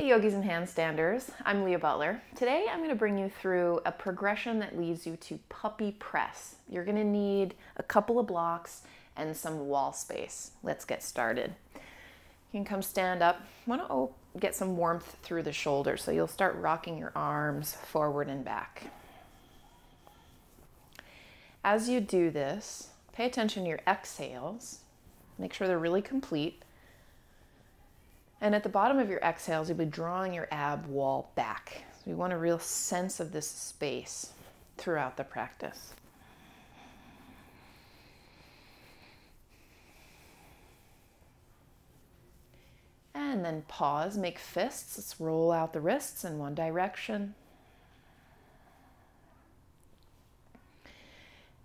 Hey yogis and handstanders, I'm Leigha Butler. Today I'm going to bring you through a progression that leads you to puppy press. You're going to need a couple of blocks and some wall space. Let's get started. You can come stand up. I want to get some warmth through the shoulders, so you'll start rocking your arms forward and back. As you do this, pay attention to your exhales. Make sure they're really complete. And at the bottom of your exhales, you'll be drawing your ab wall back. So you want a real sense of this space throughout the practice. And then pause, make fists. Let's roll out the wrists in one direction.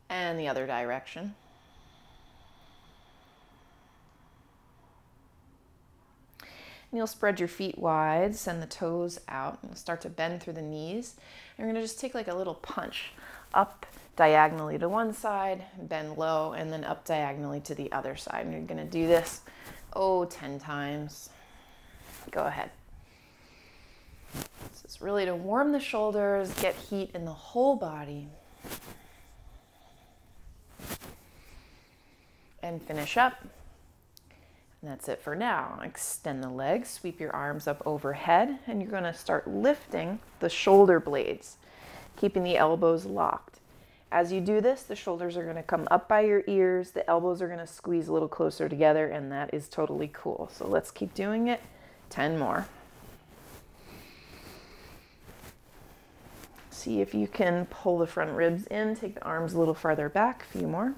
And the other direction. And you'll spread your feet wide, send the toes out, and start to bend through the knees. And you're going to just take like a little punch up diagonally to one side, bend low, and then up diagonally to the other side. And you're going to do this, 10 times. Go ahead. This is really to warm the shoulders, get heat in the whole body. And finish up. And that's it for now. Extend the legs, sweep your arms up overhead, and you're going to start lifting the shoulder blades, keeping the elbows locked. As you do this, the shoulders are going to come up by your ears, the elbows are going to squeeze a little closer together, and that is totally cool. So let's keep doing it. 10 more. See if you can pull the front ribs in, take the arms a little farther back, a few more.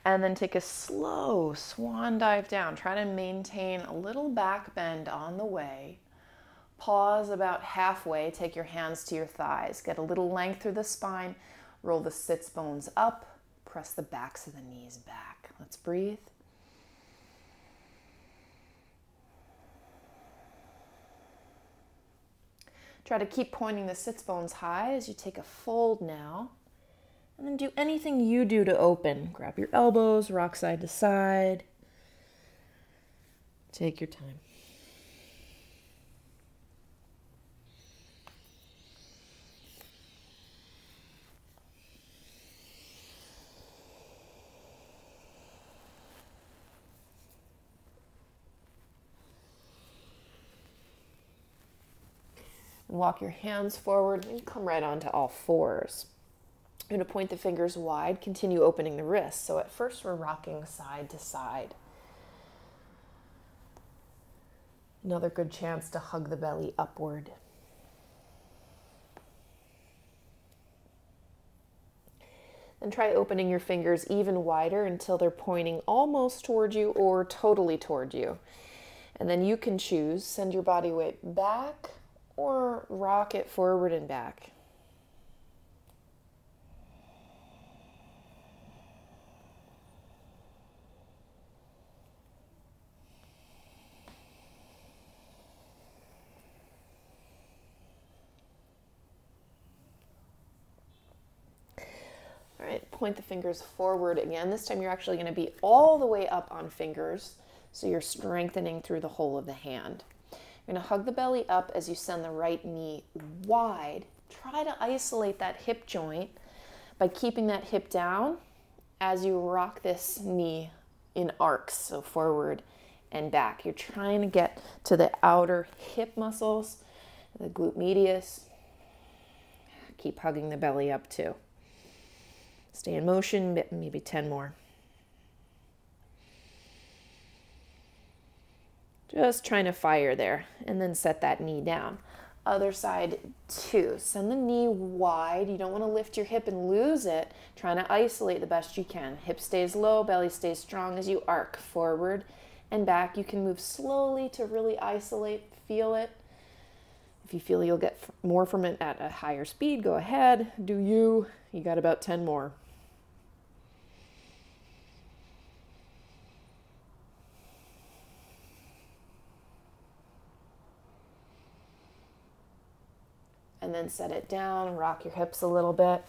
And then take a slow swan dive down. Try to maintain a little back bend on the way. Pause about halfway. Take your hands to your thighs. Get a little length through the spine. Roll the sits bones up. Press the backs of the knees back. Let's breathe. Try to keep pointing the sits bones high as you take a fold now. And then do anything you do to open. Grab your elbows, rock side to side. Take your time. Walk your hands forward and come right onto all fours. You're going to point the fingers wide, continue opening the wrists. So at first we're rocking side to side. Another good chance to hug the belly upward. Then try opening your fingers even wider until they're pointing almost toward you or totally toward you. And then you can choose, send your body weight back or rock it forward and back. All right, point the fingers forward again. This time you're actually going to be all the way up on fingers, so you're strengthening through the whole of the hand. You're going to hug the belly up as you send the right knee wide. Try to isolate that hip joint by keeping that hip down as you rock this knee in arcs, so forward and back. You're trying to get to the outer hip muscles, the glute medius. Keep hugging the belly up too. Stay in motion, maybe 10 more. Just trying to fire there, and then set that knee down. Other side too. Send the knee wide. You don't want to lift your hip and lose it. Trying to isolate the best you can. Hip stays low, belly stays strong as you arc forward and back. You can move slowly to really isolate, feel it. If you feel you'll get more from it at a higher speed, go ahead, do you. You got about 10 more. And then set it down, rock your hips a little bit.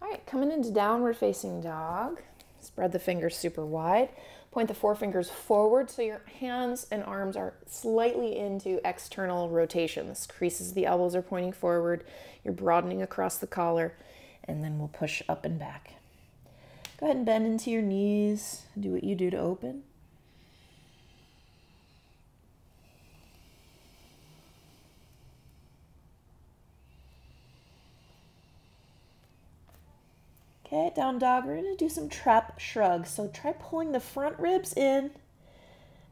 All right, coming into downward facing dog. Let's Spread the fingers super wide. Point the forefingers forward so your hands and arms are slightly into external rotation. This creases the elbows are pointing forward. You're broadening across the collar, and then we'll push up and back. Go ahead and bend into your knees. Do what you do to open. Okay, down dog, we're going to do some trap shrugs. So try pulling the front ribs in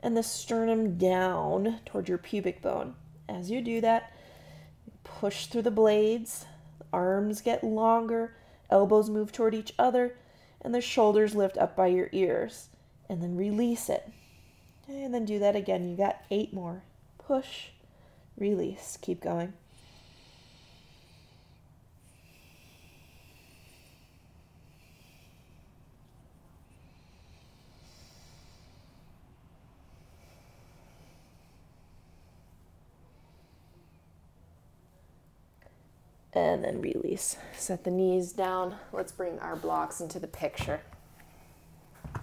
and the sternum down toward your pubic bone. As you do that, push through the blades, arms get longer, elbows move toward each other, and the shoulders lift up by your ears. And then release it. Okay, and then do that again. You got 8 more. Push, release, keep going. And then release. Set the knees down. Let's bring our blocks into the picture. I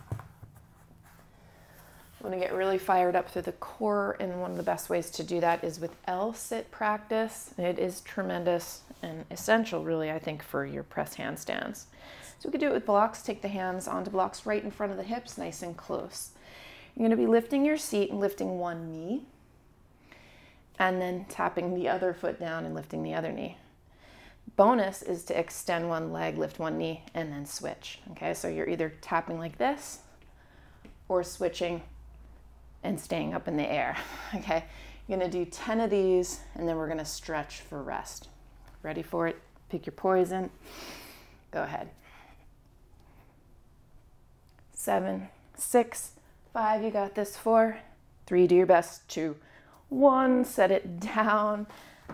want to get really fired up through the core, and one of the best ways to do that is with L-sit practice. It is tremendous and essential, really, I think, for your press handstands. So we could do it with blocks. Take the hands onto blocks right in front of the hips, nice and close. You're going to be lifting your seat and lifting one knee, and then tapping the other foot down and lifting the other knee. Bonus is to extend one leg, lift one knee, and then switch. Okay, so you're either tapping like this or switching and staying up in the air. Okay, you're gonna do 10 of these, and then we're gonna stretch for rest. Ready for it? Pick your poison. Go ahead. 7, 6, 5, you got this. 4, 3, do your best. 2, 1, set it down.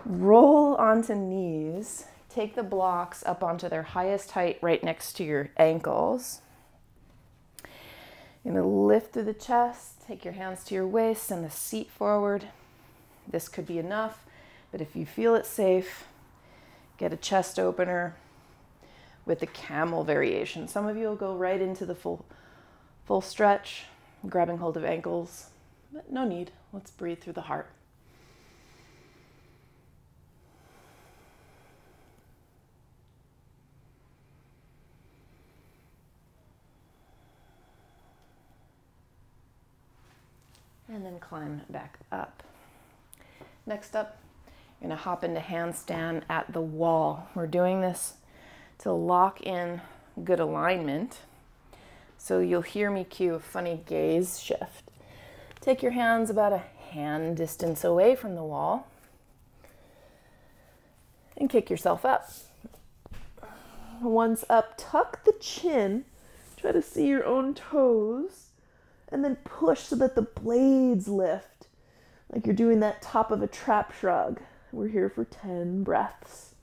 Roll onto knees. Take the blocks up onto their highest height right next to your ankles. You're going to lift through the chest, take your hands to your waist, send the seat forward. This could be enough, but if you feel it safe, get a chest opener with the camel variation. Some of you will go right into the full stretch, grabbing hold of ankles, but no need. Let's breathe through the heart. And then climb back up. Next up, you're gonna hop into handstand at the wall. We're doing this to lock in good alignment. So you'll hear me cue a funny gaze shift. Take your hands about a hand distance away from the wall and kick yourself up. Once up, tuck the chin, try to see your own toes. And then push so that the blades lift, like you're doing that top of a trap shrug. We're here for 10 breaths.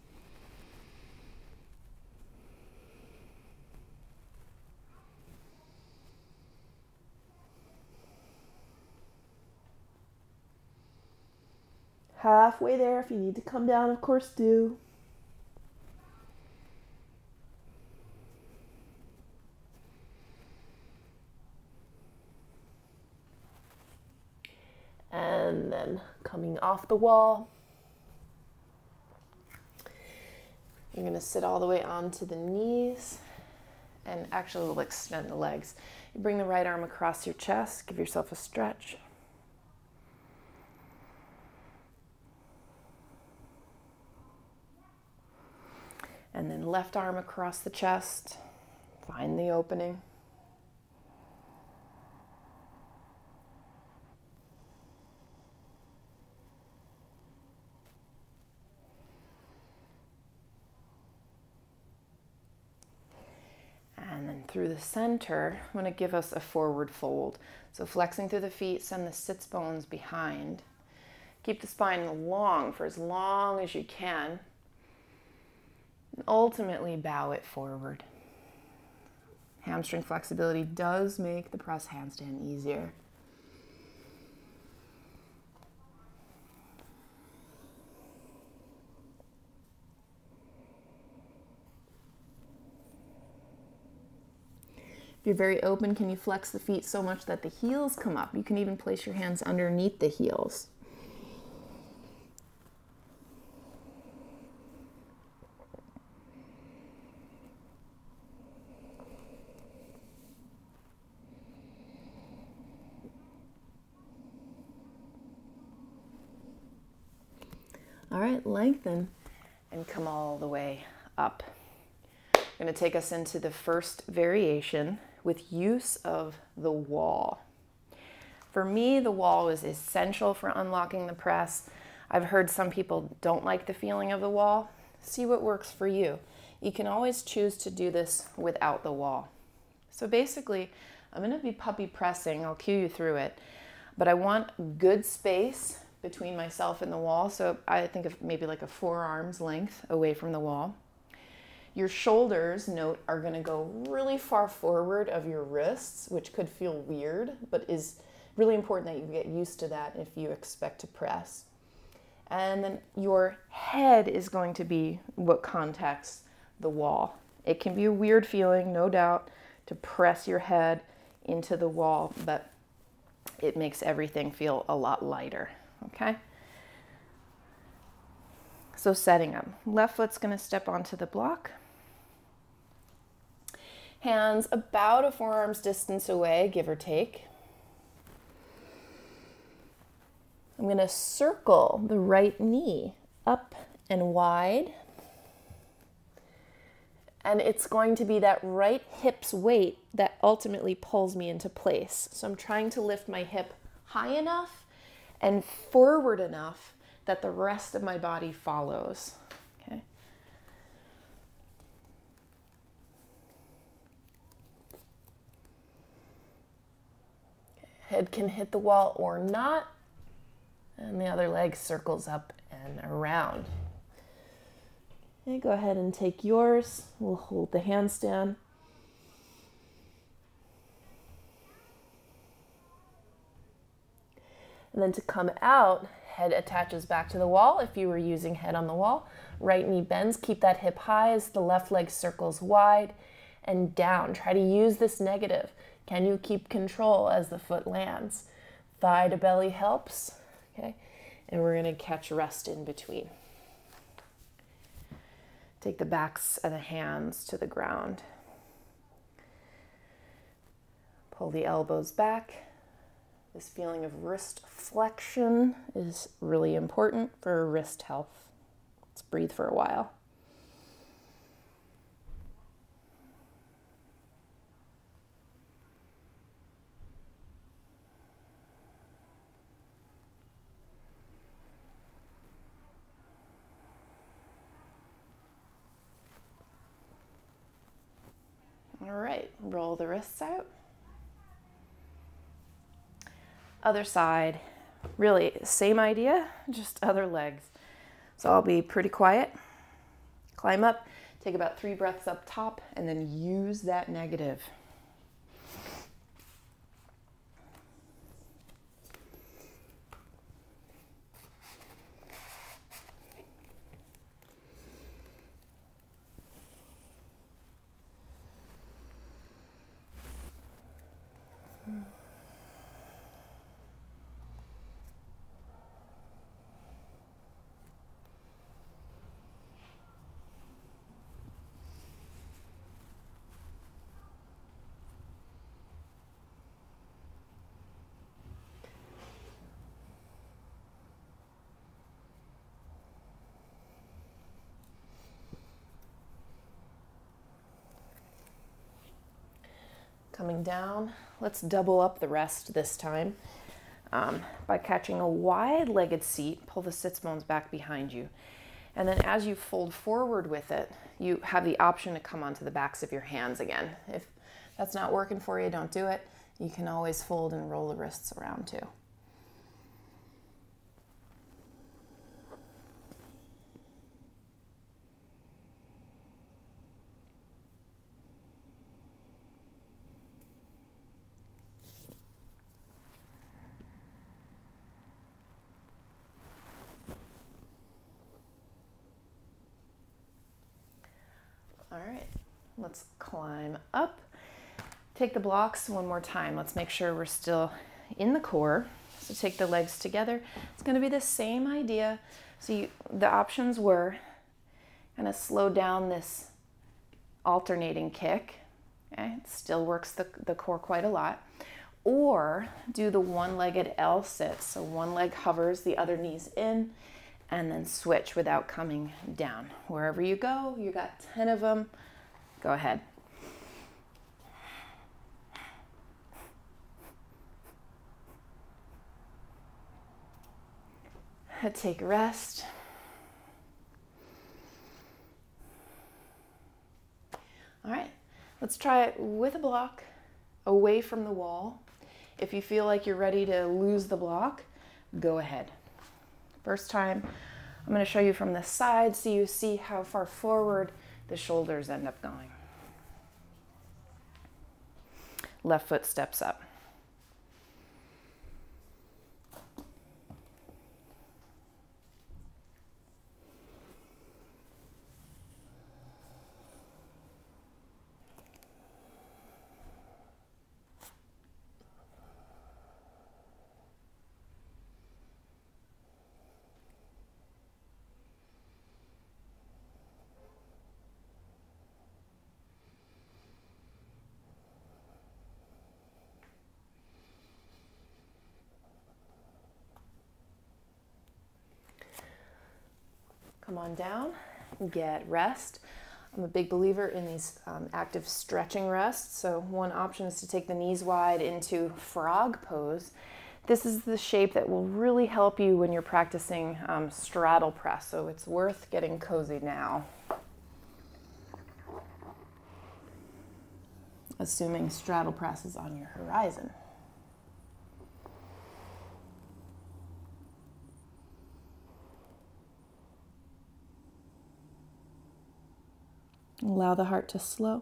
Halfway there. If you need to come down, of course, do. And then coming off the wall, you're going to sit all the way onto the knees, and actually we'll extend the legs. You bring the right arm across your chest, give yourself a stretch. And then left arm across the chest, find the opening. And then through the center, I'm going to give us a forward fold. So flexing through the feet, send the sits bones behind. Keep the spine long for as long as you can. And ultimately bow it forward. Hamstring flexibility does make the press handstand easier. If you're very open, can you flex the feet so much that the heels come up? You can even place your hands underneath the heels. All right, lengthen and come all the way up. I'm going to take us into the first variation with use of the wall. For me, the wall is essential for unlocking the press. I've heard some people don't like the feeling of the wall. See what works for you. You can always choose to do this without the wall. So basically, I'm going to be puppy pressing. I'll cue you through it. But I want good space between myself and the wall. So I think of maybe like a forearm's length away from the wall. Your shoulders, note, are going to go really far forward of your wrists, which could feel weird, but is really important that you get used to that if you expect to press. And then your head is going to be what contacts the wall. It can be a weird feeling, no doubt, to press your head into the wall, but it makes everything feel a lot lighter, okay? So setting up. Left foot's going to step onto the block. Hands about a forearm's distance away, give or take. I'm going to circle the right knee up and wide. And it's going to be that right hip's weight that ultimately pulls me into place. So I'm trying to lift my hip high enough and forward enough that the rest of my body follows. Okay. Head can hit the wall or not. And the other leg circles up and around. Okay, go ahead and take yours. We'll hold the handstand. And then to come out, head attaches back to the wall if you were using head on the wall. Right knee bends, keep that hip high as the left leg circles wide and down. Try to use this negative. Can you keep control as the foot lands? Thigh to belly helps, okay? And we're gonna catch rest in between. Take the backs of the hands to the ground. Pull the elbows back. This feeling of wrist flexion is really important for wrist health. Let's breathe for a while. All right, roll the wrists out. Other side, really same idea, just other legs. So I'll be pretty quiet. Climb up, take about 3 breaths up top, and then use that negative. Coming down, let's double up the rest this time by catching a wide-legged seat. Pull the sits bones back behind you. And then as you fold forward with it, you have the option to come onto the backs of your hands again. If that's not working for you, don't do it. You can always fold and roll the wrists around too. All right, let's climb up. Take the blocks one more time. Let's make sure we're still in the core. So take the legs together. It's going to be the same idea. So the options were kind of slow down this alternating kick. Okay? It still works the core quite a lot. Or do the one-legged L sit. So one leg hovers, the other knee's in, and then switch without coming down. Wherever you go, you got 10 of them. Go ahead. Take a rest. All right, let's try it with a block away from the wall. If you feel like you're ready to lose the block, go ahead. First time, I'm going to show you from the side so you see how far forward the shoulders end up going. Left foot steps up. Come on down, get rest. I'm a big believer in these active stretching rests. So one option is to take the knees wide into frog pose. This is the shape that will really help you when you're practicing straddle press. So it's worth getting cozy now. Assuming straddle press is on your horizon. Allow the heart to slow.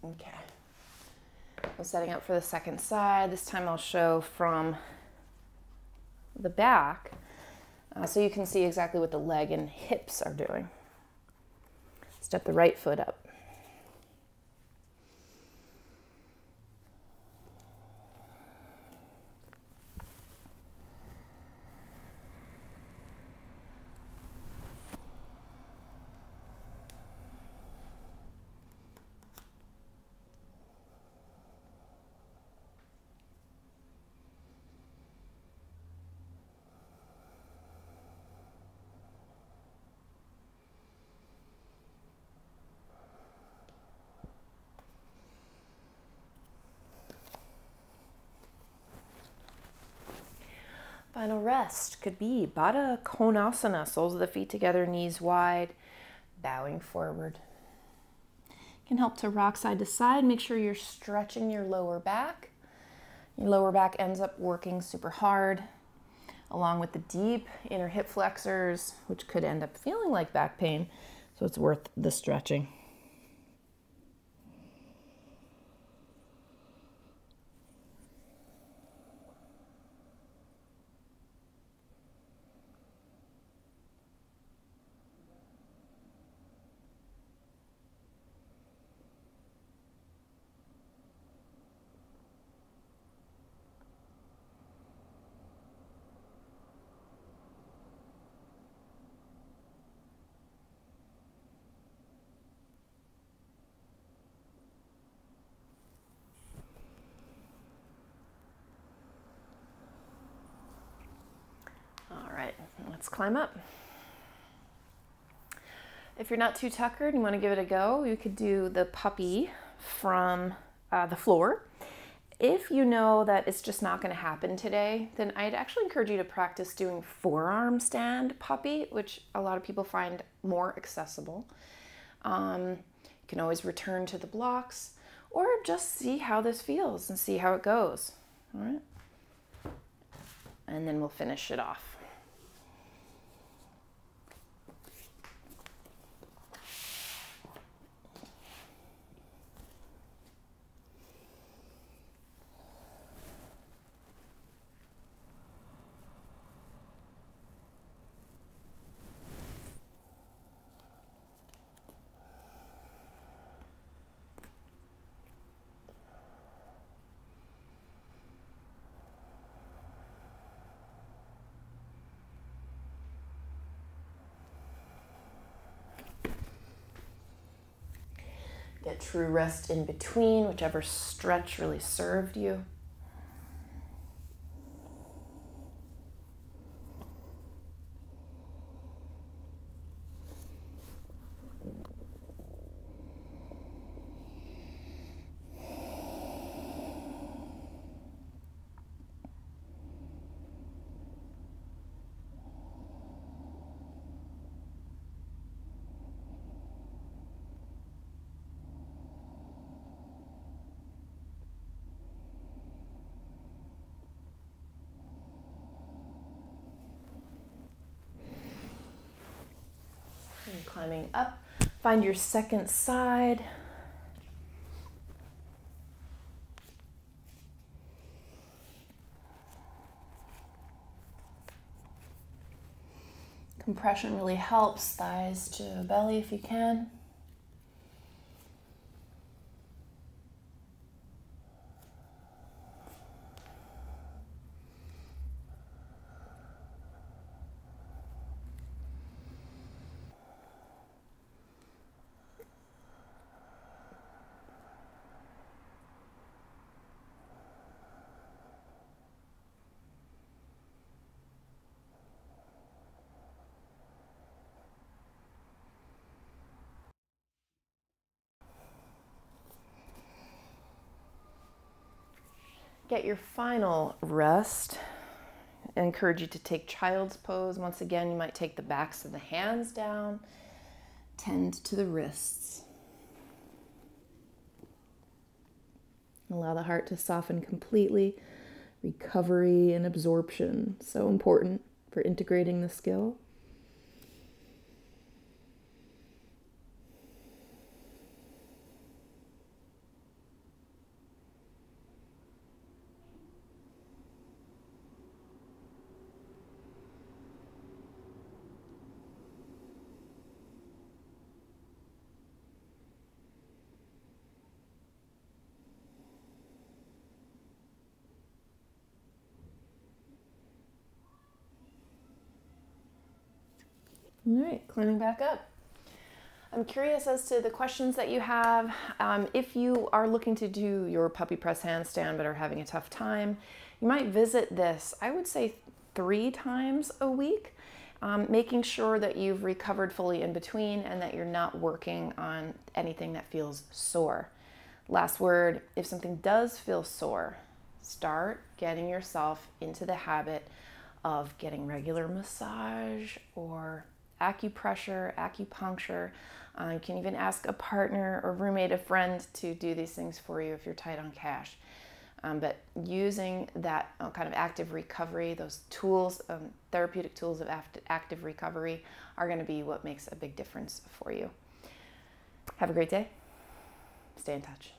Okay. I'm setting up for the second side. This time I'll show from the back. So you can see exactly what the leg and hips are doing. Step the right foot up. Final rest could be Baddha Konasana, soles of the feet together, knees wide, bowing forward. Can help to rock side to side. Make sure you're stretching your lower back. Your lower back ends up working super hard, along with the deep inner hip flexors, which could end up feeling like back pain. So it's worth the stretching. Let's climb up. If you're not too tuckered and you want to give it a go, you could do the puppy from the floor. If you know that it's just not going to happen today, then I'd actually encourage you to practice doing forearm stand puppy, which a lot of people find more accessible. You can always return to the blocks or just see how this feels and see how it goes. All right. And then we'll finish it off. Get true rest in between, whichever stretch really served you. And climbing up, find your second side. Compression really helps, thighs to belly if you can. Get your final rest. I encourage you to take child's pose. Once again, you might take the backs of the hands down, tend to the wrists. Allow the heart to soften completely. Recovery and absorption, so important for integrating the skill. All right, climbing back up. I'm curious as to the questions that you have. If you are looking to do your puppy press handstand but are having a tough time, you might visit this, I would say 3 times a week, making sure that you've recovered fully in between and that you're not working on anything that feels sore. Last word, if something does feel sore, start getting yourself into the habit of getting regular massage or acupressure, acupuncture. You can even ask a partner or roommate, a friend to do these things for you if you're tight on cash. But using that kind of active recovery, those tools, therapeutic tools of active recovery are going to be what makes a big difference for you. Have a great day. Stay in touch.